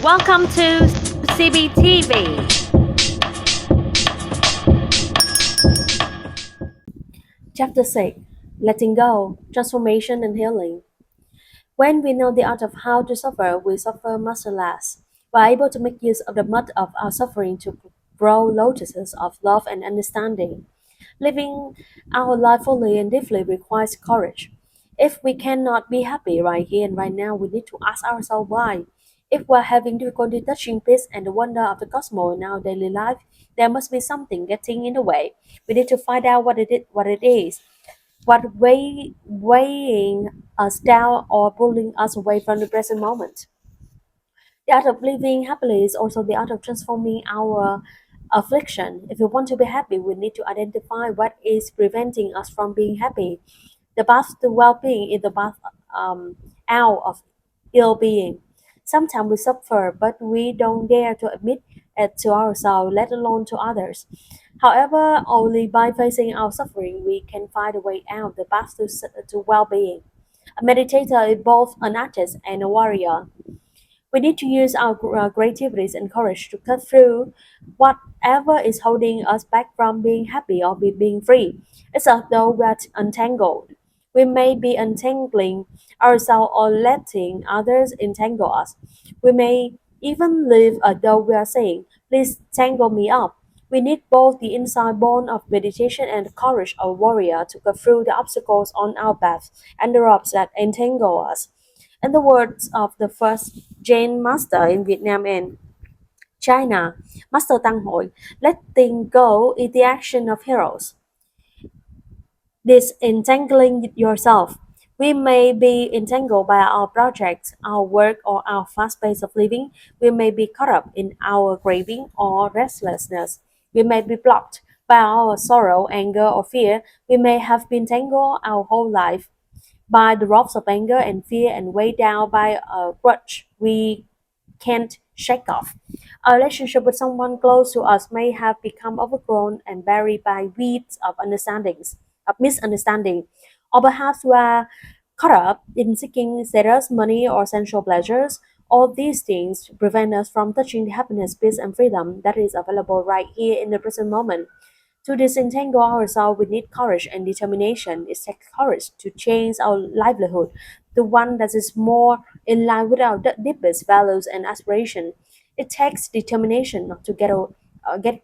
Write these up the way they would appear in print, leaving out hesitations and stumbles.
Welcome to CBTV. Chapter 6: Letting Go, Transformation and Healing. When we know the art of how to suffer, we suffer much less. We are able to make use of the mud of our suffering to grow lotuses of love and understanding. Living our life fully and deeply requires courage. If we cannot be happy right here and right now, we need to ask ourselves why. If we're having difficulty touching peace and the wonder of the cosmos in our daily life, there must be something getting in the way. We need to find out what it is, what weighing us down or pulling us away from the present moment. The art of living happily is also the art of transforming our affliction. If we want to be happy, we need to identify what is preventing us from being happy. The path to well being is the path out of ill being. Sometimes we suffer, but we don't dare to admit it to ourselves, let alone to others. However, only by facing our suffering, we can find a way out, the path to well being. A meditator is both an artist and a warrior. We need to use our creativity and courage to cut through whatever is holding us back from being happy or being free. It's as though we are untangled. We may be untangling ourselves or letting others entangle us. We may even live as though we are saying, "Please tangle me up." We need both the inside bond of meditation and the courage of a warrior to cut through the obstacles on our path and the ropes that entangle us. In the words of the first Jain master in Vietnam and China, Master Tăng Hội, letting go is the action of heroes. Disentangling yourself. We may be entangled by our projects, our work, or our fast pace of living. We may be caught up in our craving or restlessness. We may be blocked by our sorrow, anger, or fear. We may have been tangled our whole life by the ropes of anger and fear and weighed down by a grudge we can't shake off. A relationship with someone close to us may have become overgrown and buried by weeds of misunderstanding, or perhaps we are caught up in seeking status, money, or sensual pleasures. All these things prevent us from touching the happiness, peace, and freedom that is available right here in the present moment. To disentangle ourselves, we need courage and determination. It takes courage to change our livelihood to one that is more in line with our deepest values and aspirations. It takes determination not to get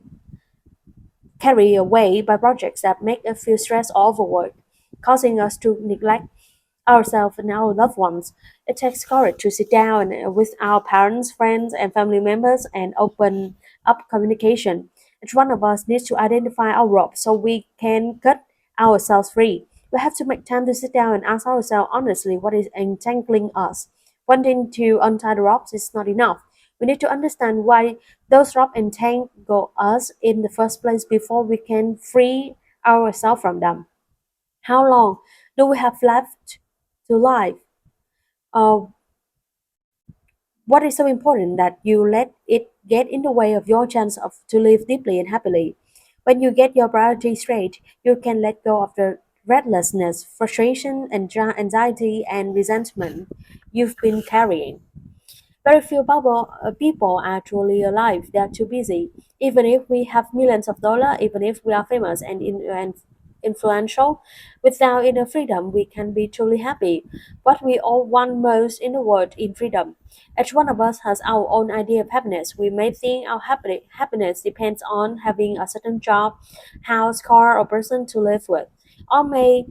carried away by projects that make us feel stressed or overworked, causing us to neglect ourselves and our loved ones. It takes courage to sit down with our parents, friends, and family members and open up communication. Each one of us needs to identify our rope so we can cut ourselves free. We have to make time to sit down and ask ourselves honestly what is entangling us. Wanting to untie the ropes is not enough. We need to understand why those ropes entangle us in the first place before we can free ourselves from them. How long do we have left to live? Uh, what is so important that you let it get in the way of your chance of to live deeply and happily? When you get your priorities straight, you can let go of the restlessness, frustration, and anxiety and resentment you've been carrying. Very few people are truly alive. They are too busy. Even if we have millions of dollars, even if we are famous and influential, without inner freedom, we can be truly happy. What we all want most in the world is freedom. Each one of us has our own idea of happiness. We may think our happiness depends on having a certain job, house, car, or person to live with, or may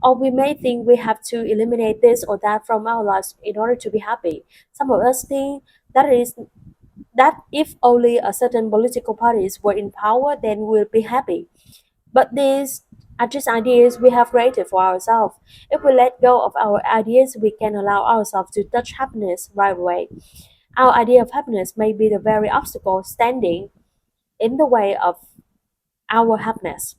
or we may think we have to eliminate this or that from our lives in order to be happy. Some of us think that if only a certain political parties were in power, then we'll be happy. But these are just ideas we have created for ourselves. If we let go of our ideas, we can allow ourselves to touch happiness right away. Our idea of happiness may be the very obstacle standing in the way of our happiness.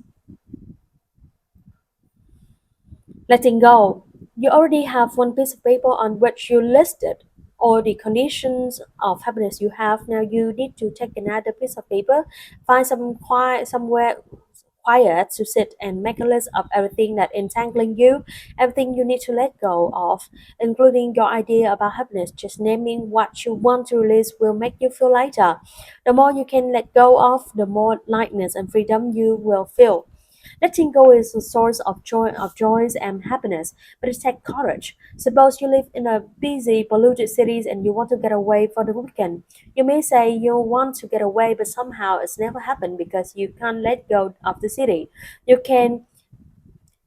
Letting go. You already have one piece of paper on which you listed all the conditions of happiness you have. Now you need to take another piece of paper, find somewhere quiet to sit and make a list of everything that entangling you, everything you need to let go of, including your idea about happiness. Just naming what you want to release will make you feel lighter. The more you can let go of, the more lightness and freedom you will feel. Letting go is a source of joys and happiness, but it takes courage. Suppose you live in a busy, polluted cities and you want to get away for the weekend. You may say you want to get away, but somehow it's never happened because you can't let go of the city. You can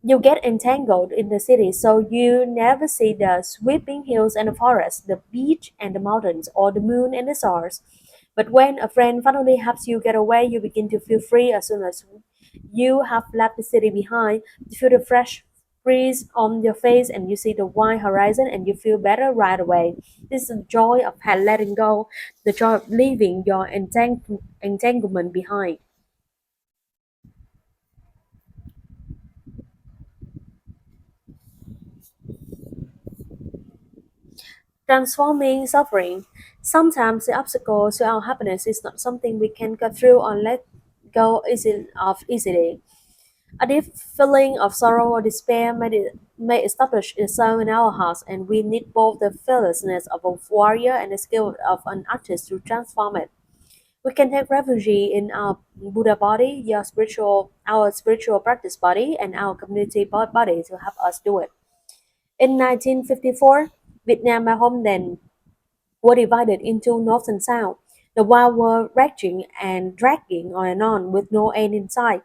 you get entangled in the city, so you never see the sweeping hills and the forest, the beach and the mountains, or the moon and the stars. But when a friend finally helps you get away, you begin to feel free as soon as you have left the city behind. You feel the fresh breeze on your face and you see the wide horizon and you feel better right away. This is the joy of letting go, the joy of leaving your entanglement behind. Transforming suffering. Sometimes the obstacle to our happiness is not something we can get through or let go easily. A deep feeling of sorrow or despair may establish itself in our hearts, and we need both the fearlessness of a warrior and the skill of an artist to transform it. We can take refuge in our Buddha body, our spiritual practice body, and our community body to help us do it. In 1954, Vietnam, my homeland, were divided into north and south. The war were raging and dragging on and on with no end in sight.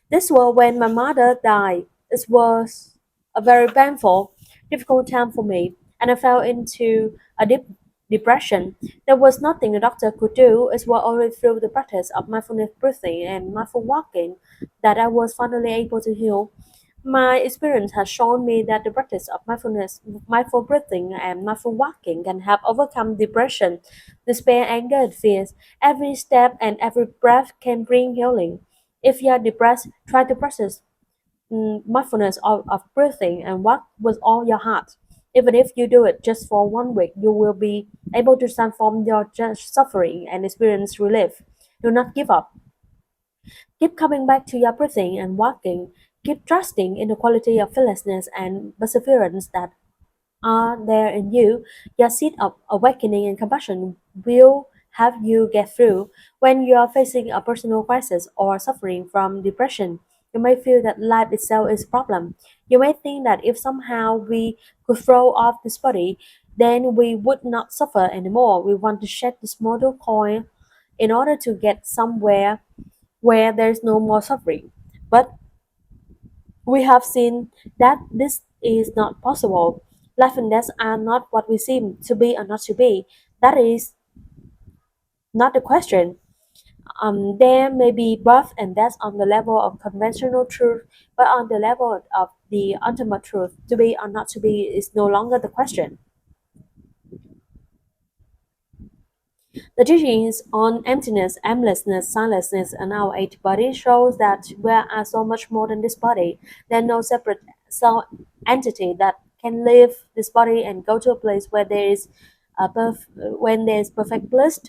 This was when my mother died. It was a very painful, difficult time for me, and I fell into a deep depression. There was nothing a doctor could do. It was only through the practice of mindfulness breathing and mindful walking that I was finally able to heal. My experience has shown me that the practice of mindfulness, mindful breathing, and mindful walking can help overcome depression, despair, anger, and fears. Every step and every breath can bring healing. If you are depressed, try to practice mindfulness of breathing and walk with all your heart. Even if you do it just for 1 week, you will be able to transform your suffering and experience relief. Do not give up. Keep coming back to your breathing and walking. Keep trusting in the quality of fearlessness and perseverance that are there in you. Your seed of awakening and compassion will help you get through. When you are facing a personal crisis or suffering from depression, you may feel that life itself is a problem. You may think that if somehow we could throw off this body, then we would not suffer anymore. We want to shed this mortal coil in order to get somewhere where there is no more suffering. But we have seen that this is not possible. Life and death are not what we seem to be or not to be. That is not the question. There may be birth and death on the level of conventional truth, but on the level of the ultimate truth, to be or not to be is no longer the question. The teachings on emptiness, aimlessness, silencelessness, and our eight body shows that we are so much more than this body. There is no separate self entity that can leave this body and go to a place where there is when there is perfect bliss,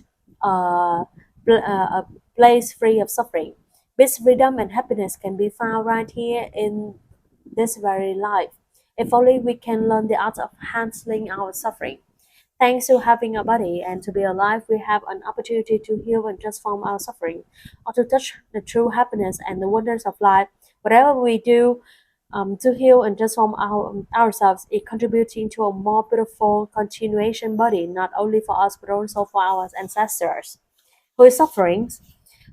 uh, a place free of suffering. Peace, freedom, and happiness can be found right here in this very life. If only we can learn the art of handling our suffering. Thanks to having a body and to be alive, we have an opportunity to heal and transform our suffering, or to touch the true happiness and the wonders of life. Whatever we do to heal and transform ourselves is contributing to a more beautiful continuation body, not only for us but also for our ancestors who is suffering.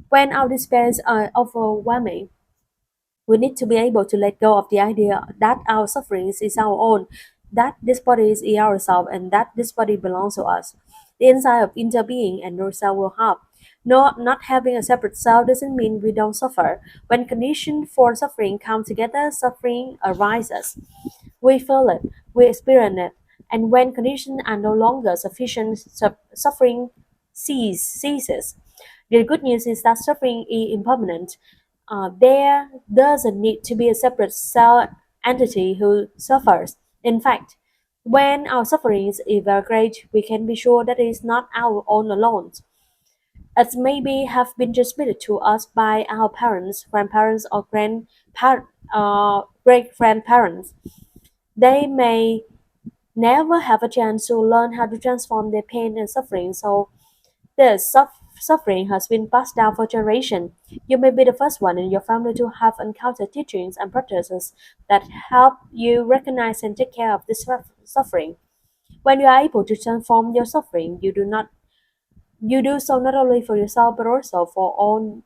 When our despair is overwhelming, we need to be able to let go of the idea that our sufferings is our own, that this body is ourselves, and that this body belongs to us. The insight of interbeing and no self will help. Not having a separate self doesn't mean we don't suffer. When conditions for suffering come together, suffering arises. We feel it, we experience it, and when conditions are no longer sufficient, suffering ceases. The good news is that suffering is impermanent. There doesn't need to be a separate cell entity who suffers. In fact, when our suffering is very great, we can be sure that it is not our own alone. as maybe have been transmitted to us by our parents, grandparents, or great grandparents. They may never have a chance to learn how to transform their pain and suffering, so this suffering has been passed down for generations. You may be the first one in your family to have encountered teachings and practices that help you recognize and take care of this suffering. When you are able to transform your suffering, you do so not only for yourself but also for all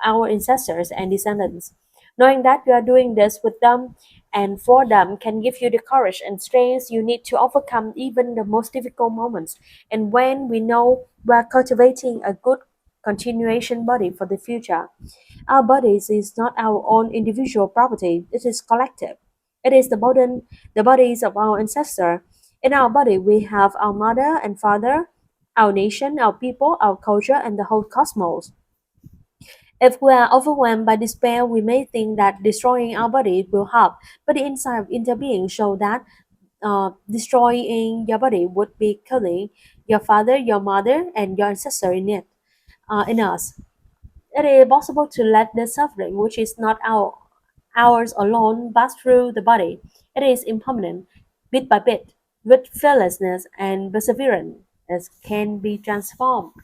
our ancestors and descendants. Knowing that you are doing this with them and for them can give you the courage and strength you need to overcome even the most difficult moments. And when we know we are cultivating a good continuation body for the future, our bodies is not our own individual property, it is collective. It is the bodies of our ancestors. In our body, we have our mother and father, our nation, our people, our culture, and the whole cosmos. If we are overwhelmed by despair, we may think that destroying our body will help, but the insight of interbeing show that destroying your body would be killing your father, your mother, and your ancestor in us. It is possible to let the suffering, which is not ours alone, pass through the body. It is impermanent, bit by bit, with fearlessness and perseverance, it can be transformed.